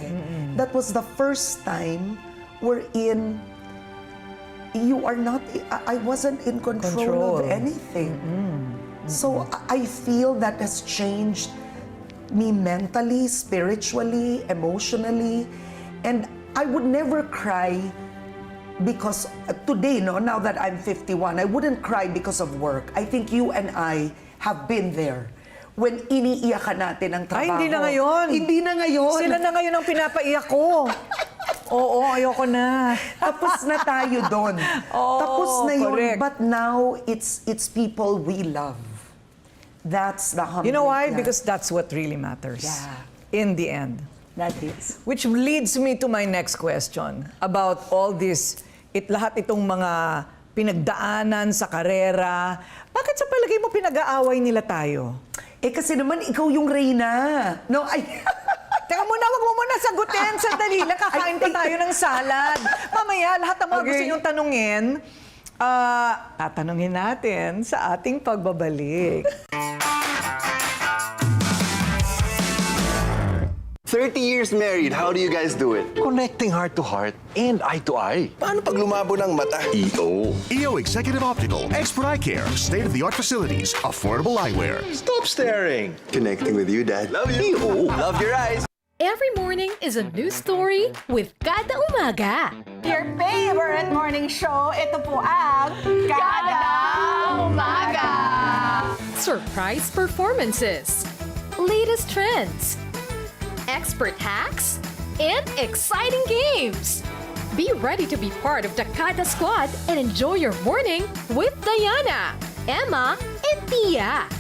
That was the first time wherein you are not, I wasn't in control of anything. So I feel that has changed me mentally, spiritually, emotionally. And I would never cry because today, no, now that I'm 51, I wouldn't cry because of work. I think you and I have been there. When iniiyakan natin ang trabaho. Ay, hindi na ngayon. Hindi na ngayon. Sila na ngayon ang pinapaiyak ko. Oo, ayoko na. Tapos na tayo doon. Tapos na yun. Correct. But now, it's people we love. That's the humbling. You know why? life. Because that's what really matters. Yeah. In the end. That is. Which leads me to my next question about all this, lahat itong mga pinagdaanan sa karera. Bakit sa palagay mo pinag-aaway nila tayo? Eh kasi naman ikaw yung reyna. No, ay... Teka muna, wag mo muna sagutin. Sandali lang, kakain pa tayo ng salad. Mamaya, lahat ng mga gusto niyong tanungin, tatanungin natin sa ating pagbabalik. 30 years married, how do you guys do it? Connecting heart to heart and eye to eye. Paano pag lumabo ng mata? 𝗗𝗶𝗴𝗶𝗶 Executive Optical, Expert Eye Care, state-of-the-art facilities, affordable eyewear. Stop staring. Connecting with you, Dad. Love you. Love your eyes. Every morning is a new story with Kada Umaga. Your favorite morning show, ito po ang Kada Umaga! Surprise performances, latest trends, expert hacks, and exciting games. Be ready to be part of the Kada Squad and enjoy your morning with Diana, Emma, and Tia.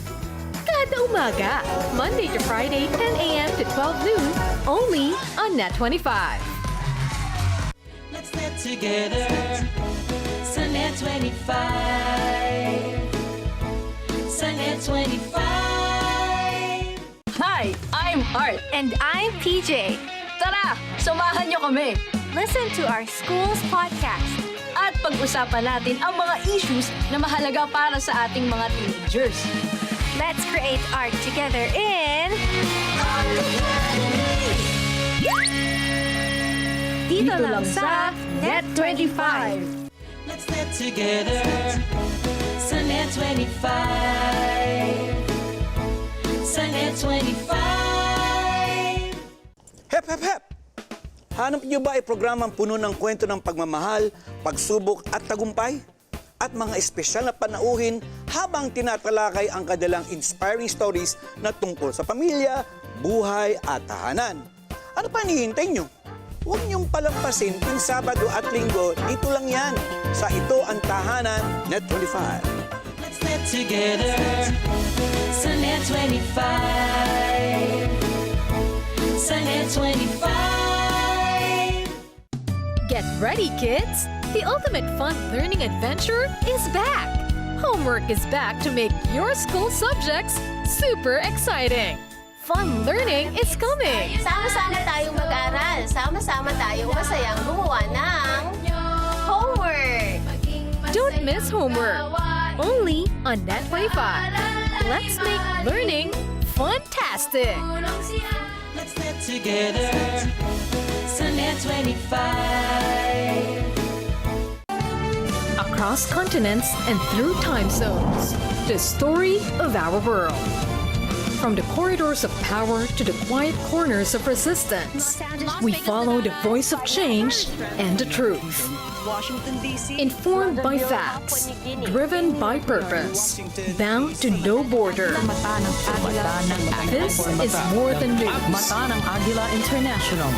Kada Umaga, Monday to Friday, 10 a.m. to 12 noon, only on Net 25. Let's get together. Sa Net 25. Sa Net 25. Hi, I'm Art. And I'm PJ. Tara, samahan niyo kami. Listen to our school's podcast. At pag-usapan natin ang mga issues na mahalaga para sa ating mga teenagers. Let's create art together in... Dito lang sa Net 25. Let's get together. Sa Net 25. Sa Net 25. Hep, hep, hep! Hanap niyo ba ay programang puno ng kwento ng pagmamahal, pagsubok at tagumpay? At mga espesyal na panauhin habang tinatalakay ang kanilang inspiring stories na tungkol sa pamilya, buhay at tahanan. Ano pa hinihintay nyo? Huwag niyong palampasin tuwing Sabado at Linggo, dito lang yan sa Ito ang Tahanan, Net 25. together. Sa Net25. Sa Net25. Get ready, kids! The ultimate fun learning adventure is back! Homework is back to make your school subjects super exciting! Fun learning is coming! Sama-sama tayong mag-aral. Sama-sama tayong masayang gumawa ng homework. Don't miss homework! Only on Net25. Let's make learning fantastic! Let's net together. Sa Net25. Across continents and through time zones, the story of our world. From the corridors of power to the quiet corners of resistance, we follow the voice of change and the truth. Washington, D.C. Informed by facts, driven by purpose, bound to no border. This is more than news. Mata ng Agila International.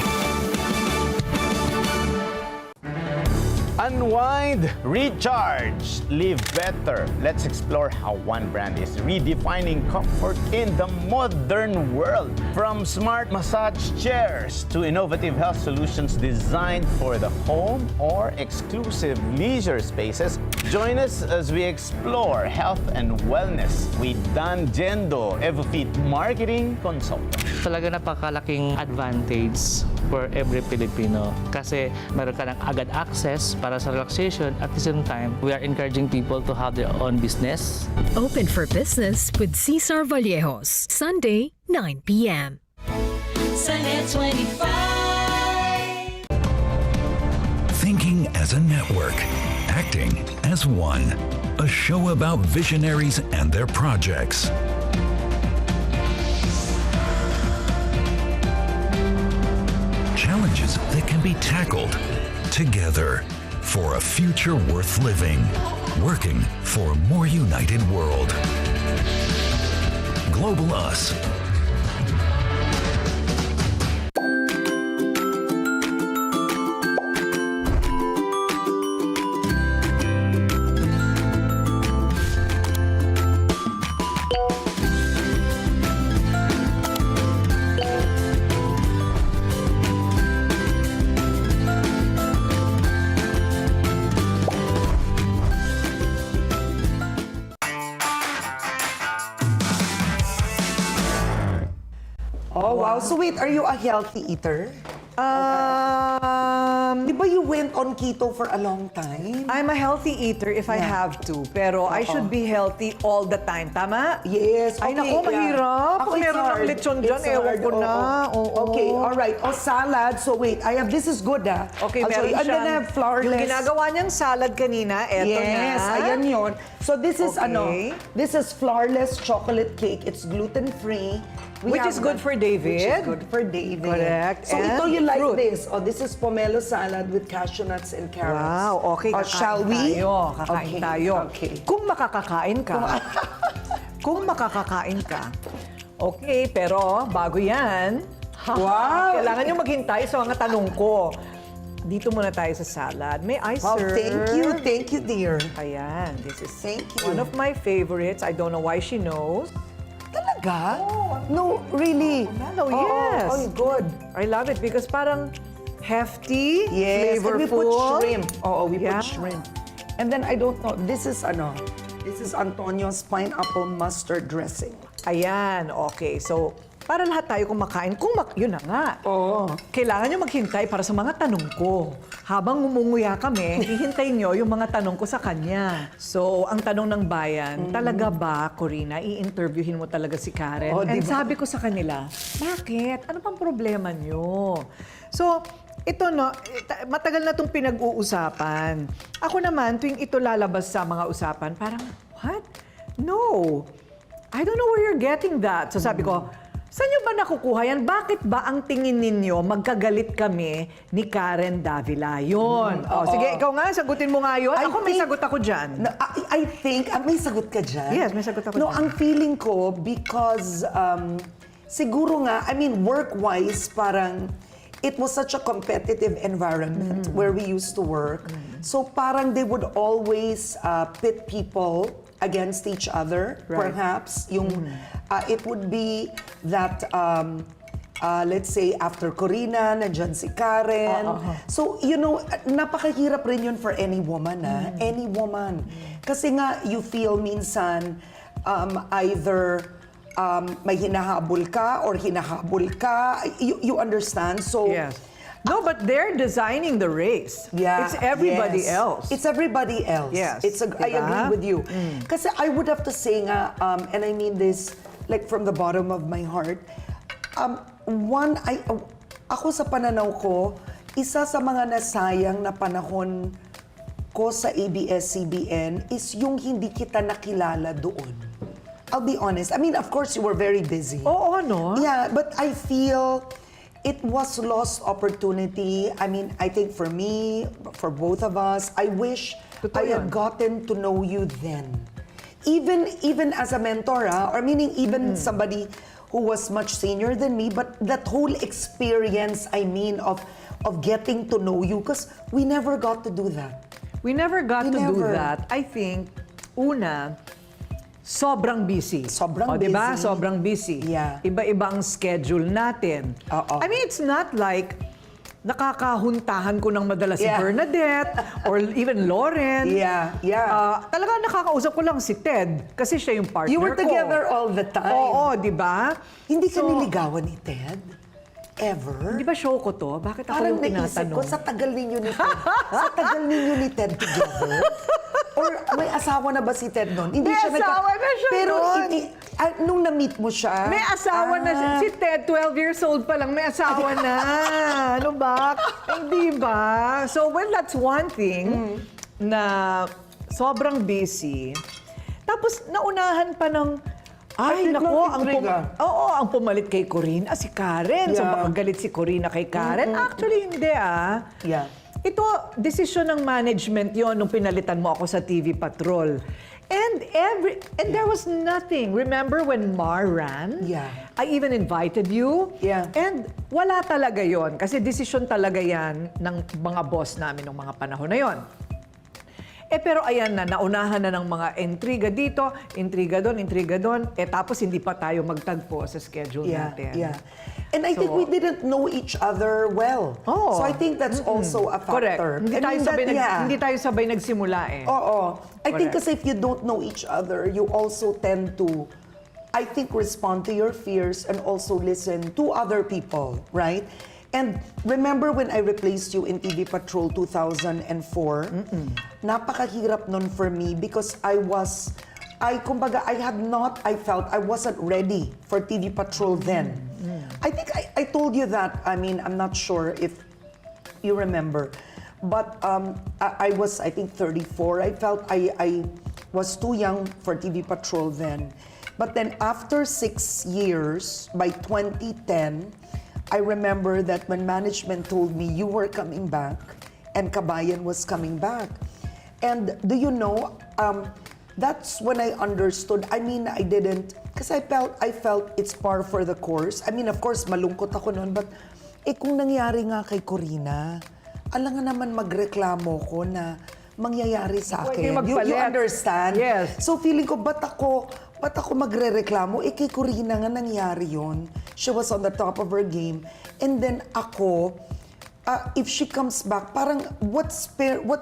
Unwind, recharge, live better. Let's explore how one brand is redefining comfort in the modern world. From smart massage chairs to innovative health solutions designed for the home or exclusive leisure spaces, join us as we explore health and wellness with Dan Jendo, 𝗵𝗶𝗴𝗶 Marketing Consultant. Talaga napakalaking advantage for every Filipino kasi meron ka ng agad access para sa relaxation. At the same time, we are encouraging people to have their own business. Open for business with 𝗚𝗏𝗏𝗏, Sunday, 9 p.m. Sa Net25. Thinking as a network, acting as one. A show about visionaries and their projects. Challenges that can be tackled together for a future worth living. Working for a more united world. Global Us. Oh, wow. So wait, are you a healthy eater? Di ba you went on keto for a long time? I'm a healthy eater if I have to, pero I should be healthy all the time. Tama? Yes. Ay, Okay, naku, mahirap. Ako, Pag it's meron ng hard. lechon It's dyan, ewan hard. ko na. Oo. Okay, all right. O salad. So wait, I have, this is good ah. Okay, I'll show meron you. And then I have flourless. Yung ginagawa niyang salad kanina, eto Yes, na. ayan yun. So this is Okay. this is flourless chocolate cake. It's gluten-free. Which is good for David. Which is good for David. Correct. So And ito you like fruit. this. Oh, this is pomelo salad with cashew nuts and carrots. Wow, okay, Oh, shall we? Kakain tayo. Okay. Kung makakakain ka. Kung makakakain ka. Okay, pero bago yan, Wow. kailangan nyo maghintay sa mga tanong ko. Dito muna tayo sa salad. May I Oh, serve? thank you, dear. Ayan, this is Thank you. one of my favorites. I don't know why she knows. Talaga? No, really? No, yes. Oh, good. I love it because parang hefty, Yes, and flavorful. we put shrimp. We Yeah. put shrimp. And then I don't know, this is Antonio's pineapple mustard dressing. Ayan, okay. So, para lahat tayo kumakain, yun na nga. Oo. Kailangan nyo maghintay para sa mga tanong ko. Habang ngumunguya kami, hihintay nyo yung mga tanong ko sa kanya. So, ang tanong ng bayan, talaga ba, Korina, i-interviewin mo talaga si Karen? Oh, And diba? sabi ko sa kanila, bakit? Ano pang problema nyo? So, ito no, matagal na itong pinag-uusapan. Ako naman, tuwing ito lalabas sa mga usapan, parang, what? No. I don't know where you're getting that. So sabi ko, saan nyo ba nakukuha yan? Bakit ba ang tingin ninyo magkagalit kami ni Karen Davila? Yun. Sige, ikaw nga, sagutin mo nga yun. Ako may sagot ako dyan. No, I think, may sagot ka dyan? Yes, may sagot ako No, dyan. ang feeling ko, because, siguro nga, I mean, work-wise, parang, it was such a competitive environment where we used to work. So parang they would always pit people against each other, perhaps. It would be that, let's say, after Korina, nandyan si Karen. So, napakahirap rin yun for any woman, any woman. Kasi nga, you feel minsan, either may hinahabol ka or hinahabol ka. You understand? So, yes. No, but they're designing the race. Yeah, it's everybody else. It's everybody else. Yes. I agree with you. Kasi I would have to say nga, and I mean this like from the bottom of my heart, ako sa pananaw ko, isa sa mga nasayang na panahon ko sa ABS-CBN is yung hindi kita nakilala doon. I'll be honest. I mean, of course, you were very busy. Oo, no? Yeah, but I feel it was lost opportunity. I mean, I think for me, for both of us, I wish I had gotten to know you then. Even as a mentor, or meaning even somebody who was much senior than me, but that whole experience, I mean, of getting to know you, because we never got to do that. We never got to do that. I think, una, sobrang busy. Sobrang busy. Diba? Sobrang busy. Yeah. Iba-ibang schedule natin. I mean, it's not like nakakahuntahan ko ng madalas si Bernadette or even Lauren. Talaga nakakausap ko lang si Ted kasi siya yung partner ko. You were together all the time. Oo, di ba? Hindi ka niligawan ni Ted? Ever? Di ba show ko to? Bakit ako Parang yung tinatanong? naisip ko, sa tagal ninyo ni Ted. Sa tagal ninyo ni Ted together? Or may asawa na ba si Ted noon? May asawa na siya Pero noon. nung na-meet mo siya? May asawa na siya. Si Ted, 12 years old pa lang, may asawa na. Ano ba? Hindi ba? So, well, that's one thing na sobrang busy. Tapos, naunahan pa ng ay, nako, ang pumalit kay Korina, si Karen. So, baka galit si Korina kay Karen. Actually, hindi Ito, desisyon ng management yon nung pinalitan mo ako sa TV Patrol. And there was nothing. Remember when Mar ran? I even invited you. And wala talaga yon kasi desisyon talaga yan ng mga boss namin ng mga panahon na yon. Pero ayan na, naunahan na ng mga intriga dito, intriga doon. Tapos hindi pa tayo magtagpo sa schedule natin. And I think we didn't know each other well. So I think that's also a factor. Correct. Hindi tayo sabay nagsimula I think kasi if you don't know each other, you also tend to, I think, respond to your fears and also listen to other people, right? And remember when I replaced you in TV Patrol 2004? Napakahirap nun for me because I felt I wasn't ready for TV Patrol then. I think I told you that. I mean, I'm not sure if you remember. But I was, I think, 34. I felt I was too young for TV Patrol then. But then after 6 years, by 2010, I remember that when management told me you were coming back and Kabayan was coming back. And do you know, that's when I understood. I mean, I didn't, because I felt it's par for the course. I mean, of course, malungkot ako noon, but kung nangyari nga kay Korina, alam nga naman magreklamo ko na mangyayari sa akin. You understand? Yes. So feeling ko, ba't ako magre-reklamo? Kay Korina nga nangyari yun. She was on the top of her game. And then ako, if she comes back, parang what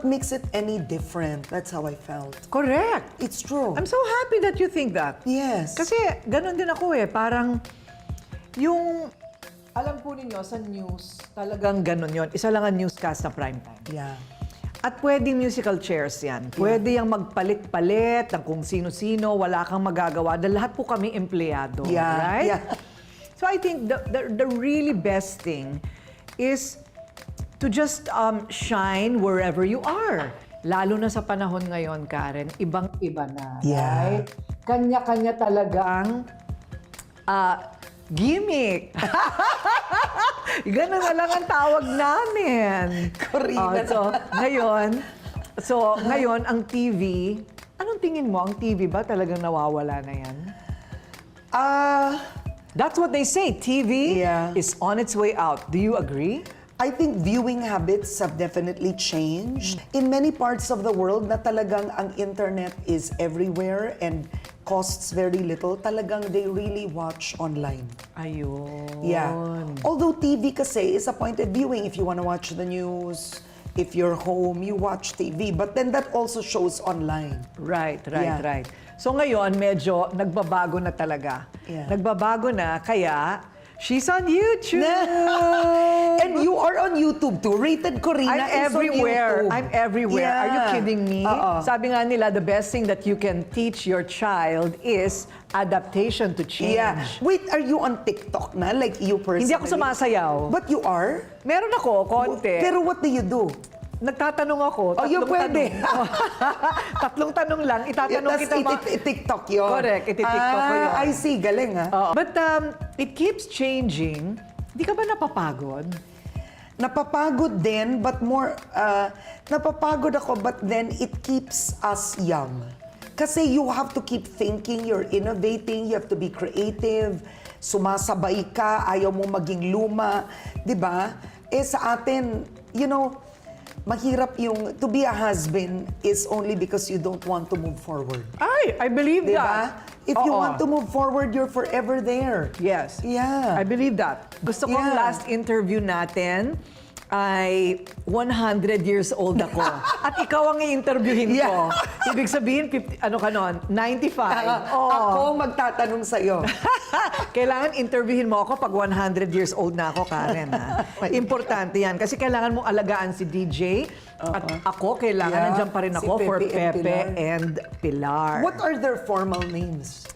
makes it any different? That's how I felt. Correct. It's true. I'm so happy that you think that. Yes. Kasi ganun din ako parang yung, alam po ninyo sa news, talagang ganun yon. Isa lang ang newscast na primetime. Yeah. At pwedeng musical chairs yan. Pwede yung magpalit-palit ng kung sino-sino, wala kang magagawa. Dahil lahat po kami empleyado. Right? Yeah. So I think the really best thing is to just shine wherever you are. Lalo na sa panahon ngayon, Karen, ibang-iba na. Right? Kanya-kanya talagang gimmick. Ganun na lang ang tawag namin. Korina. Ngayon, ang TV, anong tingin mo? Ang TV ba talagang nawawala na yan? That's what they say. TV is on its way out. Do you agree? I think viewing habits have definitely changed. In many parts of the world na talagang ang internet is everywhere and costs very little, talagang they really watch online. Ayun. Yeah. Although TV kasi is appointed viewing. If you want to watch the news, if you're home, you watch TV. But then that also shows online. Right. Yeah. So ngayon, medyo nagbabago na talaga. Yeah. Nagbabago na, kaya she's on YouTube. And you are on YouTube too. Rated Korina I'm is on everywhere. YouTube. I'm everywhere. Yeah. Are you kidding me? Sabi nga nila, the best thing that you can teach your child is adaptation to change. Yeah. Wait, are you on TikTok na? Like you personally? Hindi ako sumasayaw. But you are? Meron ako, konti. Pero what do you do? Nagtatanong ako. Oh, you pwede. Tatlong tanong lang. Itatanong kita TikTok yun. Correct. Iti-TikTok ko yun. I see. Galing ha. But it keeps changing. Hindi ka ba napapagod? Napapagod din, but more, napapagod ako, but then it keeps us young. Kasi you have to keep thinking, you're innovating, you have to be creative, sumasabay ka, ayaw mo maging luma, di ba? Eh sa atin, you know, mahirap yung, to be a husband is only because you don't want to move forward. I believe diba? that. If you want to move forward, you're forever there. Yes. Yeah. I believe that. Gusto kong last interview natin ay 100 years old ako. At ikaw ang i-interviewin ko. Ibig sabihin, 50, ano ka nun? 95. Ako magtatanong sa'yo. Kailangan interviewin mo ako pag 100 years old na ako, Karen. Ha? Importante yan. Kasi kailangan mong alagaan si DJ. At ako, kailangan nandiyan pa rin ako for Pepe and Pilar. What are their formal names?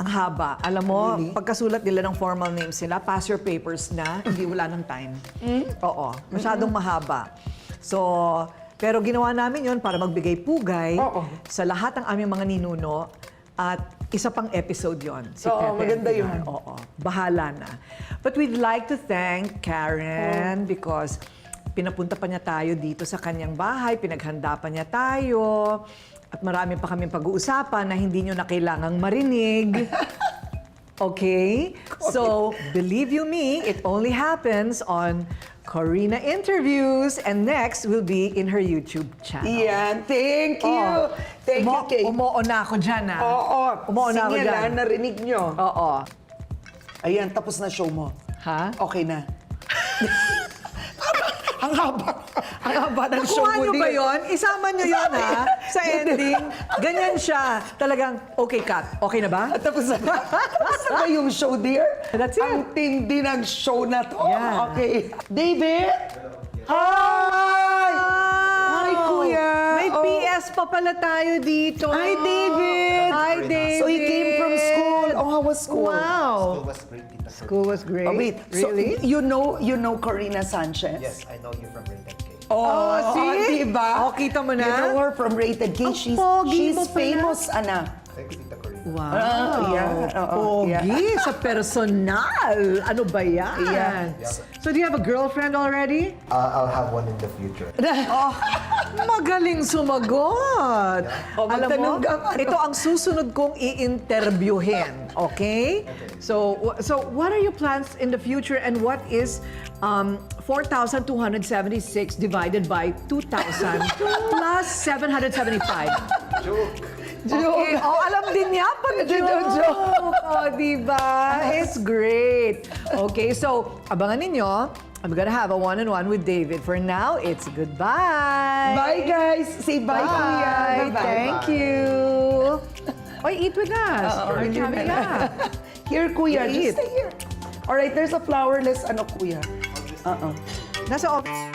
Ang haba. Alam mo, pagkasulat nila ng formal names nila, pass your papers na, hindi wala ng time. Oo. Masyadong mahaba. So, pero ginawa namin yon para magbigay pugay sa lahat ng aming mga ninuno at isa pang episode yon. Si Pepe maganda and yun. Pilar. Oo. Bahala na. But we'd like to thank Karen because pinapunta pa niya tayo dito sa kanyang bahay, pinaghanda pa niya tayo. At marami pa kaming pag-uusapan na hindi nyo na kailangang marinig. Okay? So, believe you me, it only happens on Korina Interviews. And next will be in her YouTube channel. Yan, thank you. Thank you, Kate. Umuo na ako dyan, ha? Umuo na ako Sige dyan. na, narinig nyo. Ayan, tapos na show mo. Ha? Okay na. Ang haba ng show Nakuha mo nyo ba yun? Isama nyo yun, ha? Sa ending. Ganyan siya. Talagang, okay, cut. Okay na ba? Tapos na ba yung show, dear? That's it. Ang tindi ng show na to. Yeah. Okay. David? Hi! Hi, Kuya! May PS pa pala tayo dito. Hi, David! Hi, David! So he came from school. Oh, how was school? Wow. School was great, Tita. School was great. Oh, wait. Really? So, you know Korina Sanchez? Yes, I know you from Rated K. Oh, see? diba? Oh, kita mo na? You know her from Rated K. Ang pogi She's mo pala. famous, anak. Thank you, Tita Korina. Wow. Pogi sa personal. Ano ba yan? Yeah. So do you have a girlfriend already? I'll have one in the future. Magaling sumagot. Alam mo, magtanong ka, ito ang susunod kong i-interviewin. Okay? So what are your plans in the future and what is 4,276 divided by 2,000 plus 775? Joke. Okay. Oh, alam din niya pag joke. Oh, diba? It's great. Okay, so abangan ninyo. I'm gonna have a one-on-one with David. For now, it's goodbye. Bye, guys. Say bye, Kuya. Bye-bye. Thank you. Oy, eat with us. Here, Kuya. You Just eat. stay here. All right, there's a flowerless, Kuya. Nasa office.